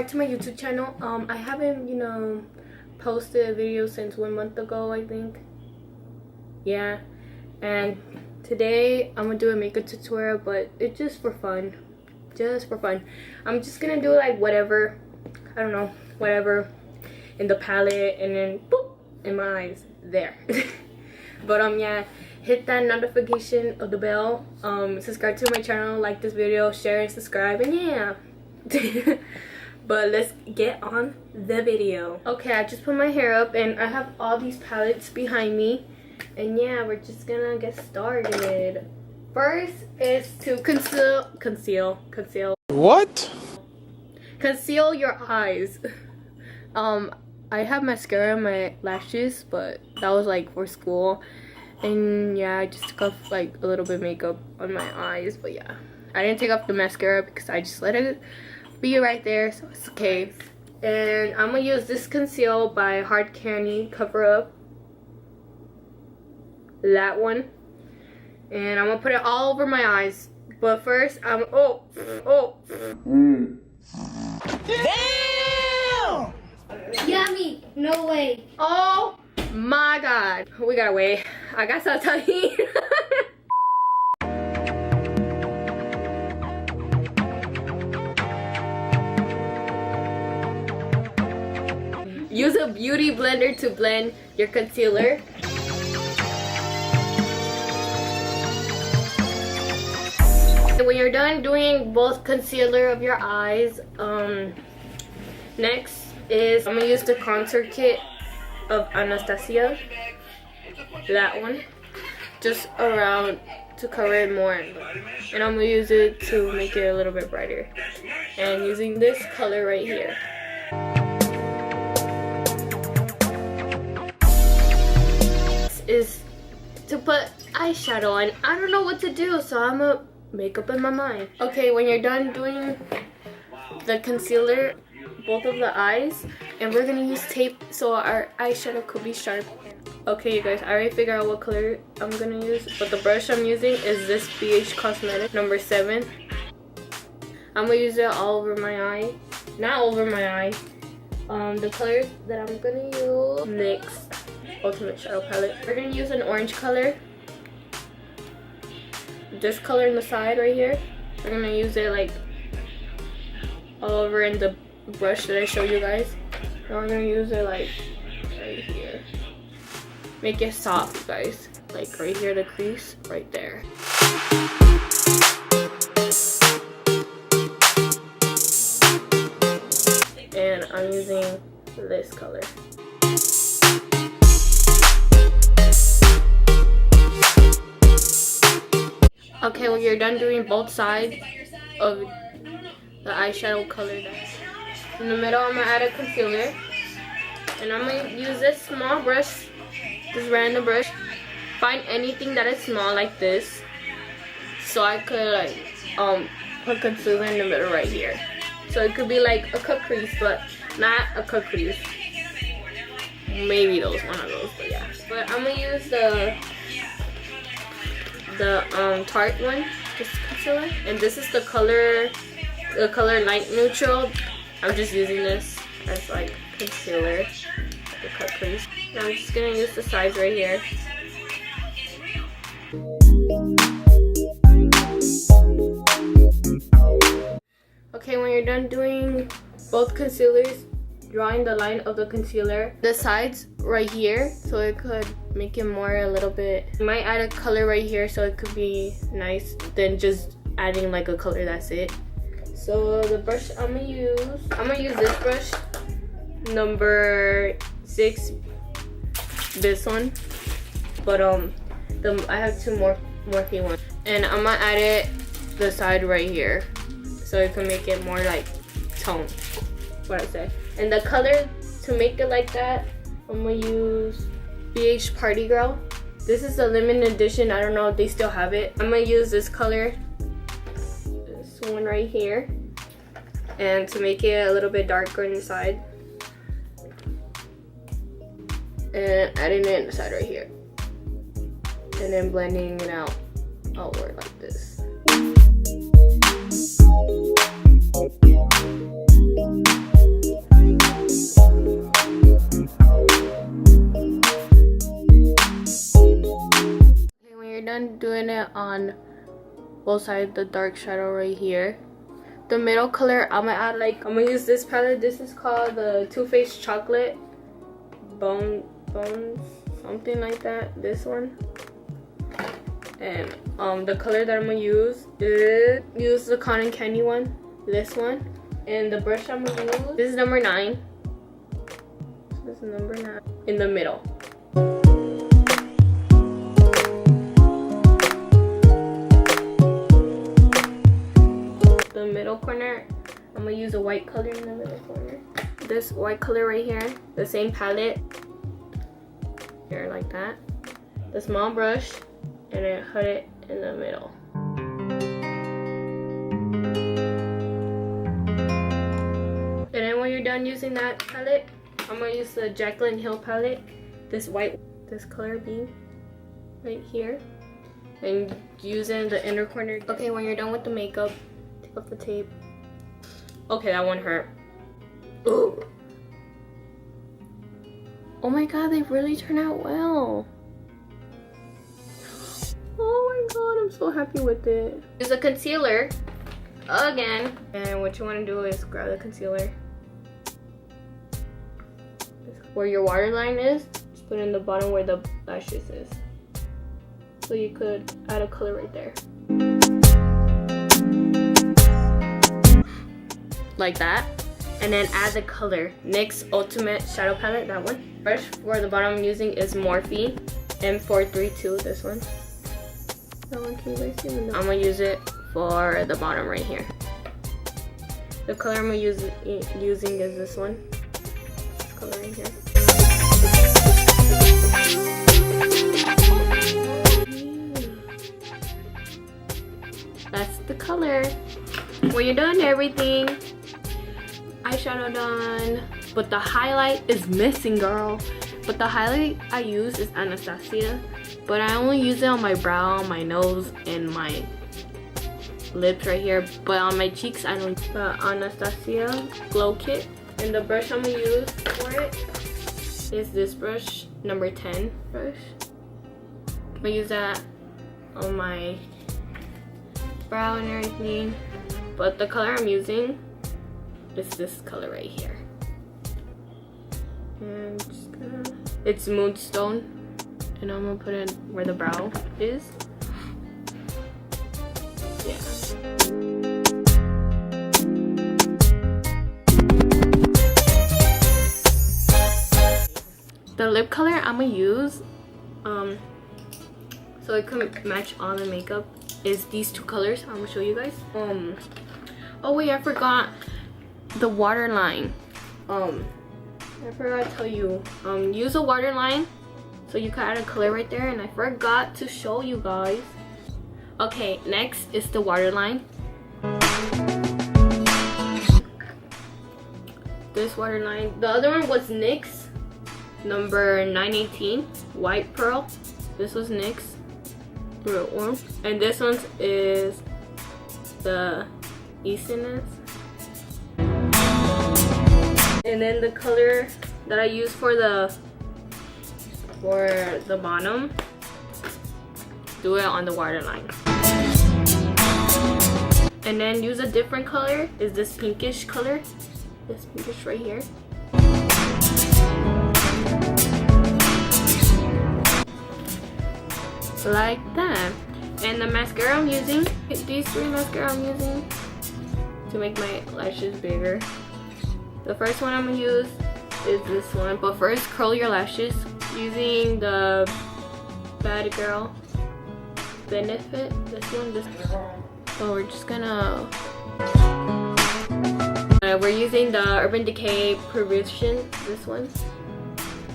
to my YouTube channel. I haven't, posted a video since 1 month ago, I think. Yeah, and today I'm gonna do a makeup tutorial, but it's just for fun. I'm just gonna do like whatever, I don't know, whatever in the palette, and then boop in my eyes there. But yeah, hit that notification of the bell, subscribe to my channel, like this video, share and subscribe, and yeah. But let's get on the video. Okay, I just put my hair up and I have all these palettes behind me, and yeah, we're just gonna get started. First is to conceal what? Conceal your eyes. I have mascara on my lashes, but that was like for school. And yeah, I just took off like a little bit of makeup on my eyes, but yeah, I didn't take off the mascara because I just let it be right there, so it's okay. And I'm gonna use this conceal by Hard Candy Cover Up, that one, and I'm gonna put it all over my eyes. But first I'm damn! Yummy! No way! Oh my god, we gotta wait. I gotta stop talking. Use a beauty blender to blend your concealer. When you're done doing both concealer of your eyes, next is I'm gonna use the contour kit of Anastasia, that one, just around to cover it more, and I'm gonna use it to make it a little bit brighter, and using this color right here. This is to put eyeshadow on. I don't know what to do, so I'm gonna make up in my mind. Okay, when you're done doing the concealer, both of the eyes, and we're gonna use tape so our eyeshadow could be sharp. Okay, you guys, I already figured out what color I'm gonna use, but the brush I'm using is this BH Cosmetic number 7. I'm gonna use it all over my eye, not over my eye. The color that I'm gonna use, NYX Ultimate Shadow Palette. We're gonna use an orange color, this color in the side right here. We're gonna use it like all over in the brush that I showed you guys. And we're gonna use it like right here. Make it soft, guys. Like right here, the crease, right there. And I'm using this color. Okay, when you're done doing both sides of the eyeshadow color, in the middle I'm gonna add a concealer, and I'm gonna use this small brush, this random brush. Find anything that is small like this, so I could like put concealer in the middle right here. So it could be like a cut crease, but not a cut crease. Maybe one of those, but yeah. But I'm gonna use the Tarte one, this concealer, and this is the color Light Neutral. I'm just using this as like concealer, the cut crease. And I'm just gonna use the sides right here. Okay, when you're done doing both concealers, drawing the line of the concealer, the sides right here, so it could make it more a little bit. You might add a color right here so it could be nice than just adding like a color, that's it. So the brush I'm gonna use this brush, number 6, this one. But I have two Morphe ones, and I'm gonna add it the side right here so it can make it more like tone, what I say. And the color to make it like that, I'm gonna use BH Party Girl. This is a limited edition. I don't know if they still have it. I'm gonna use this color, this one right here, and to make it a little bit darker inside, and adding it in the side right here, and then blending it out outward like this. done doing it on both sides, the dark shadow right here. The middle color, I'm gonna use this palette. This is called the Too Faced Chocolate Bones, something like that. This one. And the color that I'm gonna use is the cotton candy one. This one. And the brush I'm gonna use, this is number 9. So this is number 9 in the middle. The middle corner, I'm gonna use a white color in the middle corner. This white color right here, the same palette. Here, like that. The small brush, and then put it in the middle. And then when you're done using that palette, I'm gonna use the Jaclyn Hill palette. This color beam right here. And using the inner corner. Okay, when you're done with the makeup, take off the tape. Okay, that one hurt. Ooh. Oh my god, they really turned out well. Oh my god, I'm so happy with it. Use a concealer again. And what you want to do is grab the concealer. Where your waterline is, just put it in the bottom where the lashes is. So you could add a color right there. Like that. And then add the color. NYX Ultimate Shadow Palette, that one. Brush for the bottom I'm using is Morphe M432, this one. That one, can you guys see? I'm gonna use it for the bottom right here. The color I'm gonna using is this one. This color right here. That's the color. When you're done everything, eyeshadow done, but the highlight is missing, girl. But the highlight I use is Anastasia, but I only use it on my brow, my nose, and my lips right here. But on my cheeks, I don't. The Anastasia Glow Kit, and the brush I'm gonna use for it is this brush, number 10 brush. I'm gonna use that on my brow and everything. But the color I'm using is this color right here. And just gonna, it's Moonstone, and I'm gonna put it where the brow is. Yeah. The lip color I'm gonna use, so it can match all the makeup, is these 2 colors. I'm gonna show you guys. Oh wait, I forgot the waterline. I forgot to tell you, use a waterline so you can add a color right there, and I forgot to show you guys. Okay, next is the waterline. This waterline, the other one was NYX number 918 White Pearl. This was NYX Real Warm, and this one is the Essence. And then the color that I use for the bottom, do it on the waterline. And then use a different color, is this pinkish color. This pinkish right here. Like that. And the mascara I'm using, these 3 mascara I'm using to make my lashes bigger. The first one I'm gonna use is this one, but first curl your lashes using the Bad Girl Benefit. This one, so we're just gonna we're using the Urban Decay Prevision. This one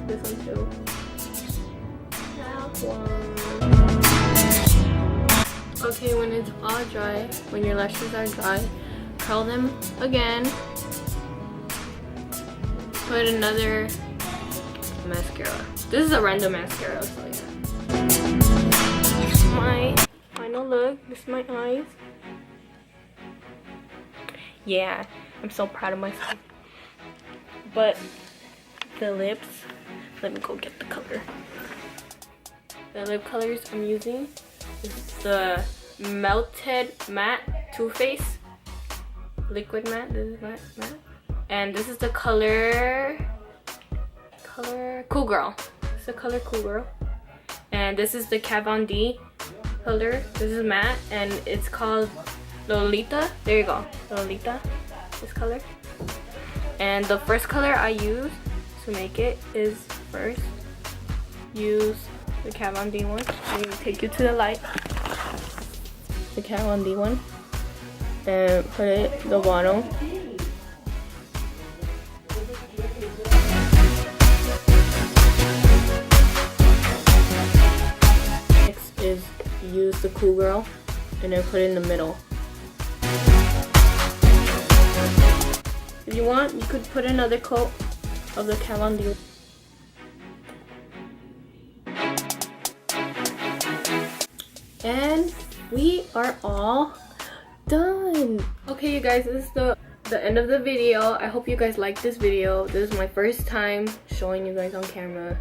too. That one. Okay, when it's all dry, when your lashes are dry, curl them again. Put another mascara. This is a random mascara, so yeah. My final look. This is my eyes. Yeah, I'm so proud of myself. But the lips, let me go get the color. The lip colors I'm using This is the Melted Matte Too Faced Liquid Matte. This is matte. And this is the color Cool Girl. It's the color Cool Girl. And this is the Kat Von D color. This is matte and it's called Lolita. There you go, Lolita. This color. And the first color I use to make it is first use the Kat Von D one. I'm gonna take you to the light. The Kat Von D one. And put it the bottom. Next is use the Cool Girl and then put it in the middle. If you want, you could put another coat of the Kat Von D. And we are all done. Okay, you guys, this is the end of the video. I hope you guys liked this video. This is my first time showing you guys on camera,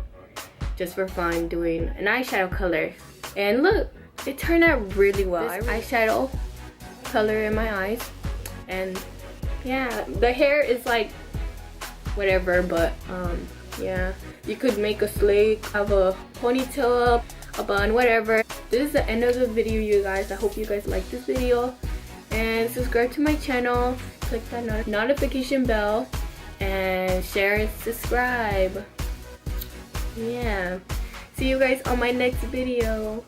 just for fun, doing an eyeshadow color. And look, it turned out really well. This eyeshadow color in my eyes. And yeah, the hair is like whatever, but yeah, you could make a slick, have a ponytail up, a bun, whatever. This is the end of the video, you guys. I hope you guys like this video and subscribe to my channel, click that notification bell, and share and subscribe. Yeah, see you guys on my next video.